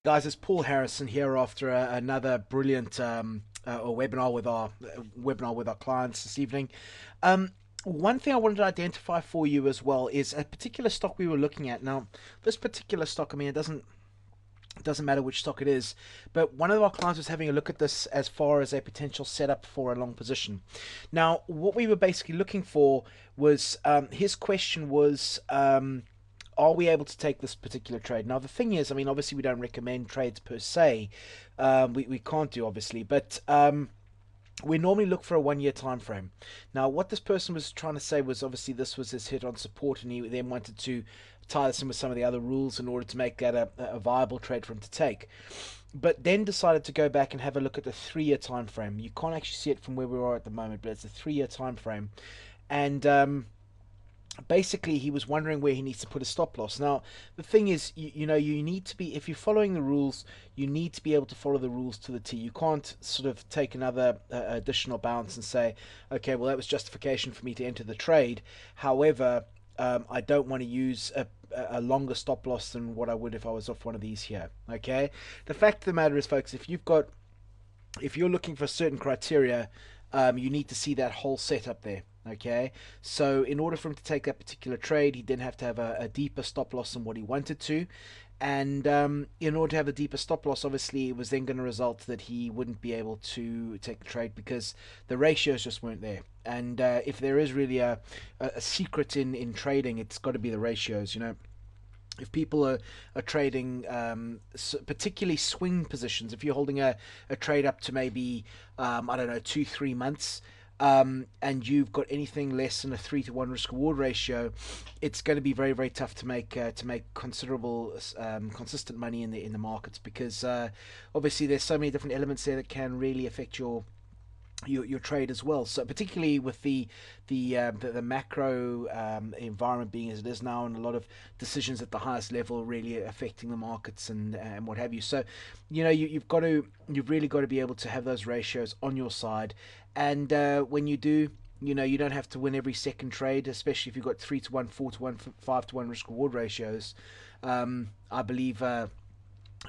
Guys, it's Paul Harrison here after another brilliant webinar with our clients this evening. One thing I wanted to identify for you as well is a particular stock we were looking at. Now, this particular stock, I mean, it doesn't matter which stock it is, but one of our clients was having a look at this as far as a potential setup for a long position. Now, what we were basically looking for was his question was. Are we able to take this particular trade? Now, the thing is, I mean, obviously, we don't recommend trades per se. We can't do, obviously, but we normally look for a 1 year time frame. Now, what this person was trying to say was obviously this was his hit on support, and he then wanted to tie this in with some of the other rules in order to make that a viable trade for him to take. But then decided to go back and have a look at the 3 year time frame. You can't actually see it from where we are at the moment, but it's a 3 year time frame. And basically he was wondering where he needs to put a stop loss. Now the thing is, you need to be, if you're following the rules, you need to be able to follow the rules to the T. You can't sort of take another additional bounce and say, okay, well, that was justification for me to enter the trade. However, I don't want to use a longer stop loss than what I would if I was off one of these here. Okay, the fact of the matter is, folks, if you're looking for certain criteria, you need to see that whole setup there. Okay, so in order for him to take that particular trade, he didn't have to have a deeper stop loss than what he wanted to. And in order to have a deeper stop loss, obviously, it was then going to result that he wouldn't be able to take the trade because the ratios just weren't there. And if there is really a secret in trading, it's got to be the ratios. If people are trading particularly swing positions, if you're holding a trade up to maybe I don't know, 2-3 months, and you've got anything less than a 3-to-1 risk reward ratio, it's going to be very, very tough to make considerable consistent money in the markets, because obviously there's so many different elements there that can really affect your trade as well. So particularly with the macro environment being as it is now, and a lot of decisions at the highest level really affecting the markets and what have you. So you've really got to be able to have those ratios on your side. And when you do, you don't have to win every second trade, especially if you've got 3-to-1, 4-to-1, 5-to-1 risk reward ratios. I believe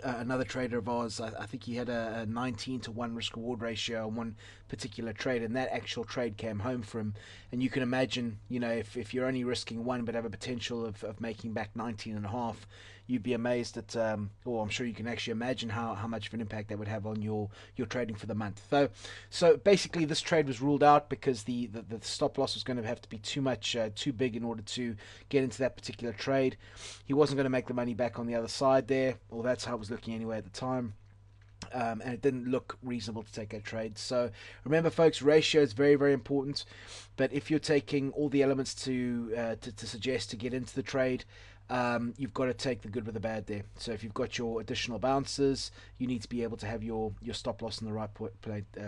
another trader of ours, I think he had a 19-to-1 risk reward ratio on one particular trade, and that actual trade came home for him. And you can imagine, if you're only risking one but have a potential of making back 19 and a half, you'd be amazed at, or I'm sure you can actually imagine how much of an impact that would have on your trading for the month. So basically this trade was ruled out because the stop loss was going to have to be too big in order to get into that particular trade. He wasn't going to make the money back on the other side there, or that's how it was looking anyway at the time. And it didn't look reasonable to take a trade. So remember, folks, ratio is very, very important. But if you're taking all the elements to suggest to get into the trade, you've got to take the good with the bad there. So if you've got your additional bounces, you need to be able to have your stop loss in the right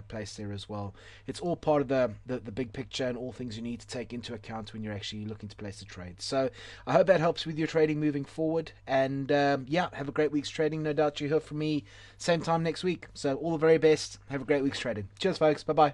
place there as well. It's all part of the big picture and all things you need to take into account when you're actually looking to place a trade. So I hope that helps with your trading moving forward. And yeah, have a great week's trading. No doubt you hear from me same time next week. So all the very best. Have a great week's trading. Cheers, folks. Bye-bye.